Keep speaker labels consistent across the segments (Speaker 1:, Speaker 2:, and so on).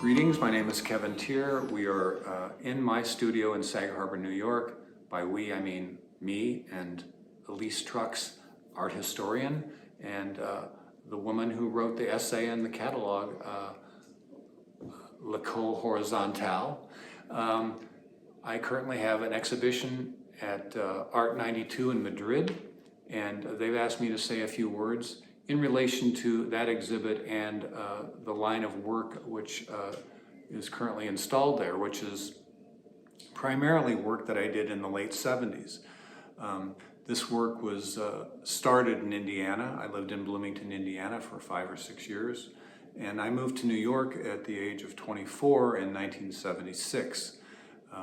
Speaker 1: Greetings, my name is Kevin Teare. We are in my studio in Sag Harbor, New York. By we, I mean me and Elise Trucks, art historian, and the woman who wrote the essay in the catalog, Le Horizontal. I currently have an exhibition at Art 92 in Madrid, and they've asked me to say a few words in relation to that exhibit and the line of work which is currently installed there, which is primarily work that I did in the late 70s. This work was started in Indiana. I lived in Bloomington, Indiana for 5 or 6 years, and I moved to New York at the age of 24 in 1976,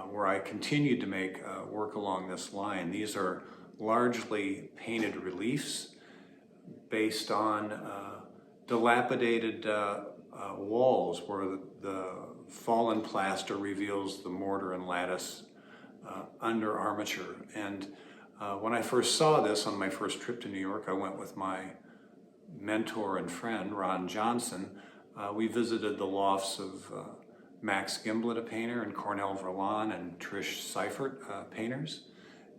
Speaker 1: where I continued to make work along this line. These are largely painted reliefs based on dilapidated walls where the fallen plaster reveals the mortar and lattice under armature. And when I first saw this on my first trip to New York, I went with my mentor and friend, Ron Johnson. We visited the lofts of Max Gimblett, a painter, and Cornel Verlaine and Trish Seifert, painters.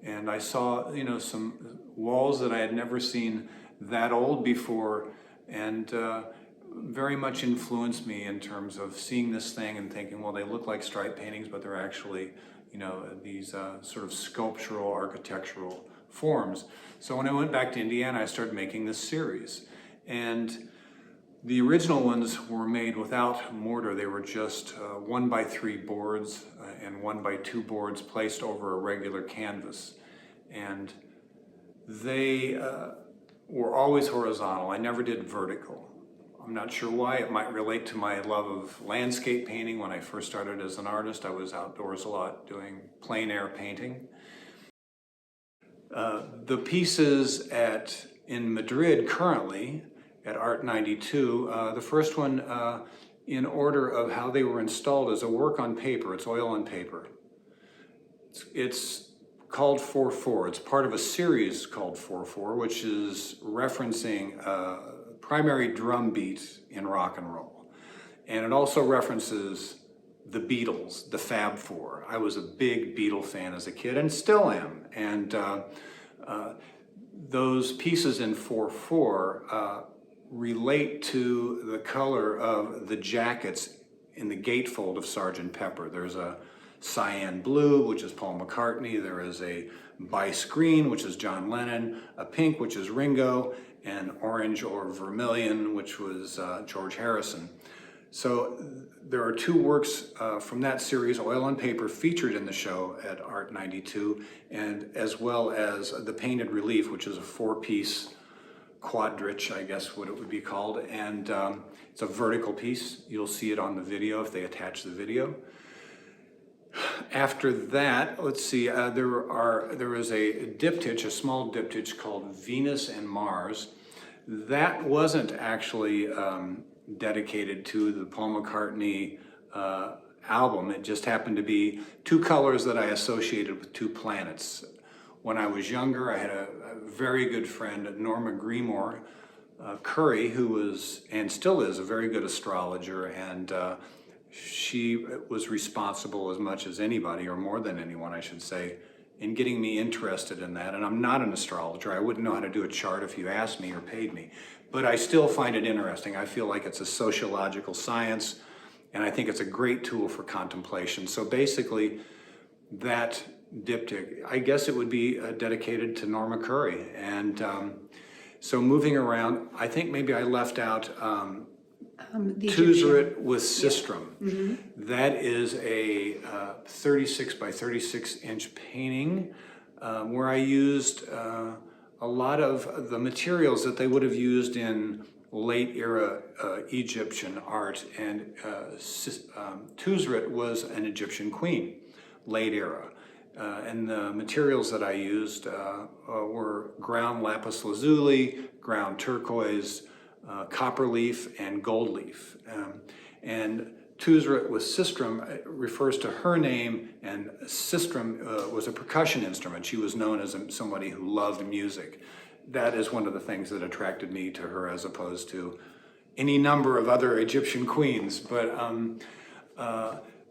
Speaker 1: And I saw, some walls that I had never seen that old before, and very much influenced me in terms of seeing this thing and thinking, well, they look like stripe paintings, but they're actually, these sort of sculptural, architectural forms. So when I went back to Indiana, I started making this series. And the original ones were made without mortar. They were just 1x3 boards and 1x2 boards placed over a regular canvas. And they were always horizontal. I never did vertical. I'm not sure why. It might relate to my love of landscape painting. When I first started as an artist, I was outdoors a lot doing plein air painting. The pieces in Madrid currently at Art 92, the first one in order of how they were installed is a work on paper. It's oil on paper. It's called 4/4. It's part of a series called 4/4, which is referencing primary drum beat in rock and roll. And it also references the Beatles, the Fab Four. I was a big Beatle fan as a kid and still am. And those pieces in 4/4 relate to the color of the jackets in the gatefold of Sgt. Pepper. There's a cyan blue, which is Paul McCartney. There is a bice green, which is John Lennon, a pink, which is Ringo, and orange or vermilion, which was George Harrison. So there are 2 works from that series, oil on paper, featured in the show at Art 92, and as well as the painted relief, which is a 4-piece quadrich, I guess what it would be called, and it's a vertical piece. You'll see it on the video if they attach the video. After that, let's see, there is a diptych, a small diptych called Venus and Mars. That wasn't actually dedicated to the Paul McCartney album. It just happened to be 2 colors that I associated with 2 planets. When I was younger, I had a very good friend, Norma Greenmore Curry, who was, and still is, a very good astrologer, and she was responsible as much as anybody, or more than anyone, I should say, in getting me interested in that. And I'm not an astrologer. I wouldn't know how to do a chart if you asked me or paid me. But I still find it interesting. I feel like it's a sociological science, and I think it's a great tool for contemplation. So basically, that diptych, I guess it would be dedicated to Norma Curry. And so moving around, I think maybe I left out Teare with Sistrum. Yeah. Mm-hmm. That is a 36 by 36 inch painting where I used a lot of the materials that they would have used in late era Egyptian art, and Teare was an Egyptian queen, late era. And the materials that I used were ground lapis lazuli, ground turquoise, copper leaf, and gold leaf. And Teare with Sistrum refers to her name, and Sistrum was a percussion instrument. She was known as somebody who loved music. That is one of the things that attracted me to her as opposed to any number of other Egyptian queens. But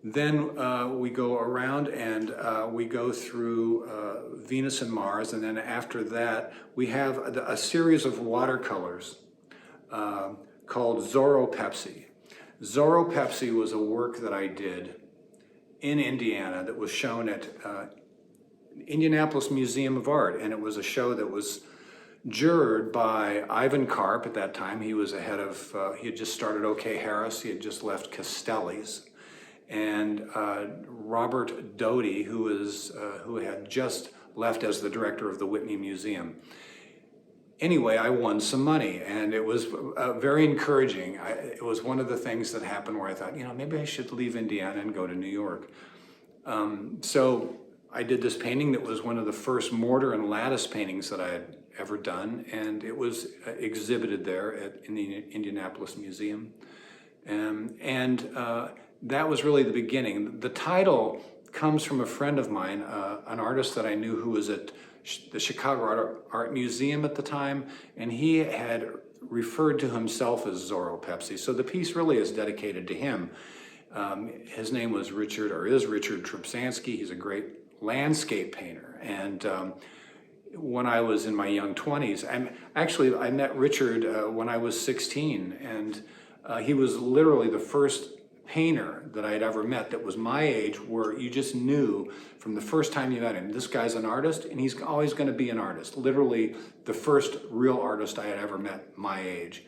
Speaker 1: Then we go around and we go through Venus and Mars, and then after that we have a series of watercolors called Zoropepsi. Zoropepsi was a work that I did in Indiana that was shown at Indianapolis Museum of Art, and it was a show that was juried by Ivan Karp at that time. He was ahead of, he had just started OK Harris, he had just left Castelli's, and Robert Doty, who had just left as the director of the Whitney Museum. Anyway, I won some money, and it was very encouraging. It was one of the things that happened where I thought, maybe I should leave Indiana and go to New York. So I did this painting that was one of the first mortar and lattice paintings that I had ever done, and it was exhibited there in the Indianapolis Museum. That was really the beginning. The title comes from a friend of mine, an artist that I knew who was at the Chicago Art Museum at the time, and he had referred to himself as Zoropepsi. So the piece really is dedicated to him. His name was Richard Trubsansky. He's a great landscape painter. And when I was in my young 20s, I met Richard when I was 16, and he was literally the first painter that I'd ever met that was my age, where you just knew from the first time you met him, this guy's an artist and he's always going to be an artist. Literally the first real artist I had ever met my age.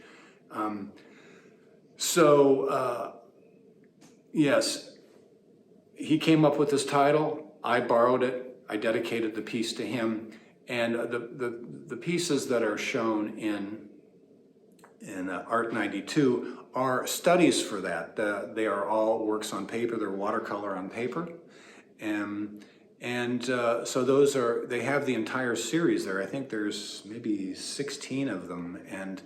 Speaker 1: Yes, he came up with this title. I borrowed it. I dedicated the piece to him. And the pieces that are shown in Art 92 are studies for that. They are all works on paper. They're watercolor on paper. So those are, they have the entire series there. I think there's maybe 16 of them. And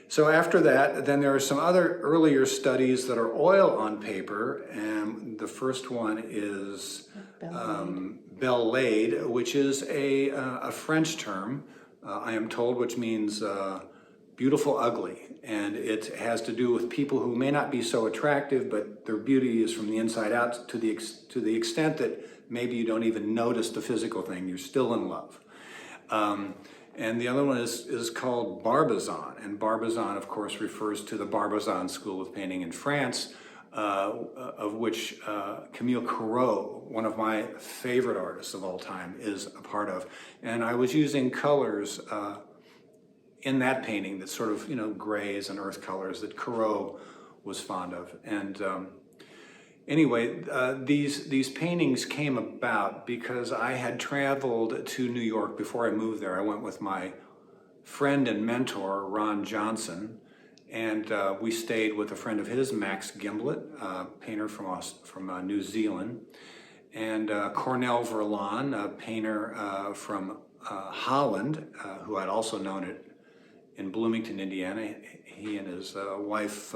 Speaker 1: so after that, then there are some other earlier studies that are oil on paper. And the first one is Belle Laid, which is a French term, I am told, which means beautiful ugly. And it has to do with people who may not be so attractive, but their beauty is from the inside out, to the extent that maybe you don't even notice the physical thing, you're still in love. And the other one is called Barbizon. And Barbizon, of course, refers to the Barbizon School of Painting in France, of which Camille Corot, one of my favorite artists of all time, is a part of. And I was using colors in that painting that sort of, grays and earth colors that Corot was fond of. And anyway, these paintings came about because I had traveled to New York before I moved there. I went with my friend and mentor, Ron Johnson, and we stayed with a friend of his, Max Gimblett, painter from New Zealand, and Cornel Verlaan, a painter from Holland, who I'd also known in Bloomington, Indiana. He and his wife,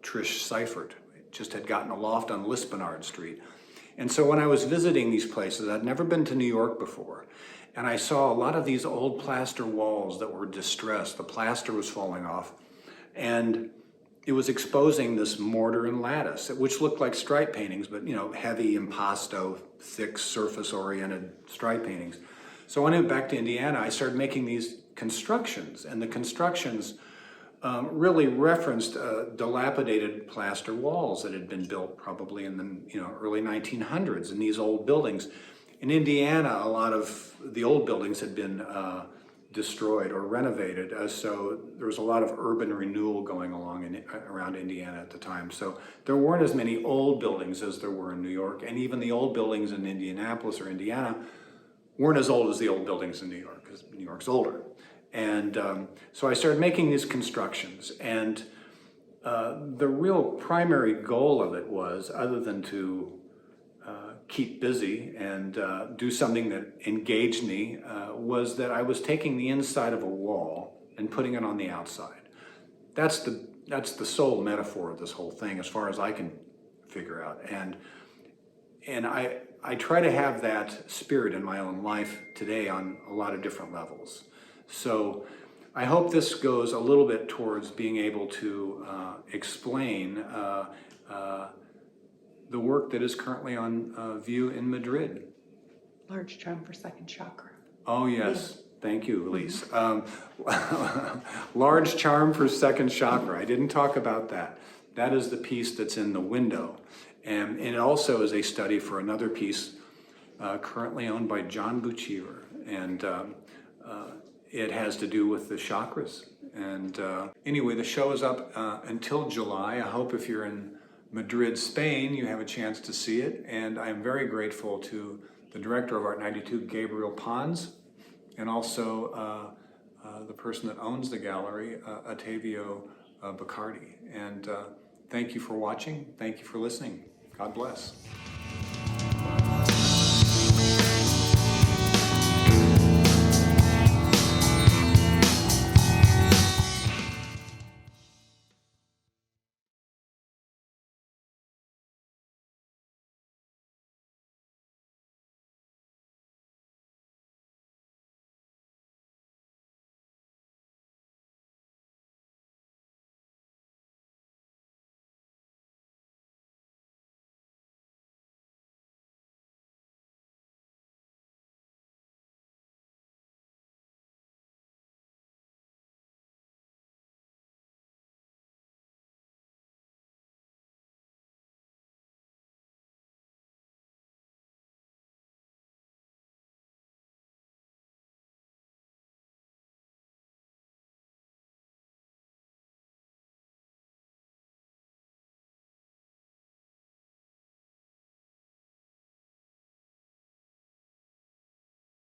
Speaker 1: Trish Seifert, just had gotten a loft on Lispenard Street. And so when I was visiting these places, I'd never been to New York before, and I saw a lot of these old plaster walls that were distressed. The plaster was falling off, and it was exposing this mortar and lattice, which looked like stripe paintings, but heavy impasto, thick surface-oriented stripe paintings. So when I went back to Indiana, I started making these constructions, and the constructions really referenced dilapidated plaster walls that had been built probably in the early 1900s in these old buildings. In Indiana, a lot of the old buildings had been destroyed or renovated, so there was a lot of urban renewal going along around Indiana at the time. So there weren't as many old buildings as there were in New York, and even the old buildings in Indianapolis or Indiana weren't as old as the old buildings in New York, because New York's older. And so I started making these constructions, and the real primary goal of it was, other than to keep busy and do something that engaged me, was that I was taking the inside of a wall and putting it on the outside. That's the sole metaphor of this whole thing, as far as I can figure out. And I try to have that spirit in my own life today on a lot of different levels. So I hope this goes a little bit towards being able to explain the work that is currently on view in Madrid.
Speaker 2: Large charm for second chakra.
Speaker 1: Oh, yes. Thank you, Elise. Large charm for second chakra. I didn't talk about that. That is the piece that's in the window. And it also is a study for another piece currently owned by John Buchiver. And it has to do with the chakras. And anyway, the show is up until July. I hope if you're in Madrid, Spain, you have a chance to see it. And I'm very grateful to the director of Art 92, Gabriel Pons, and also the person that owns the gallery, Ottavio Baccardi. And thank you for watching. Thank you for listening. God bless.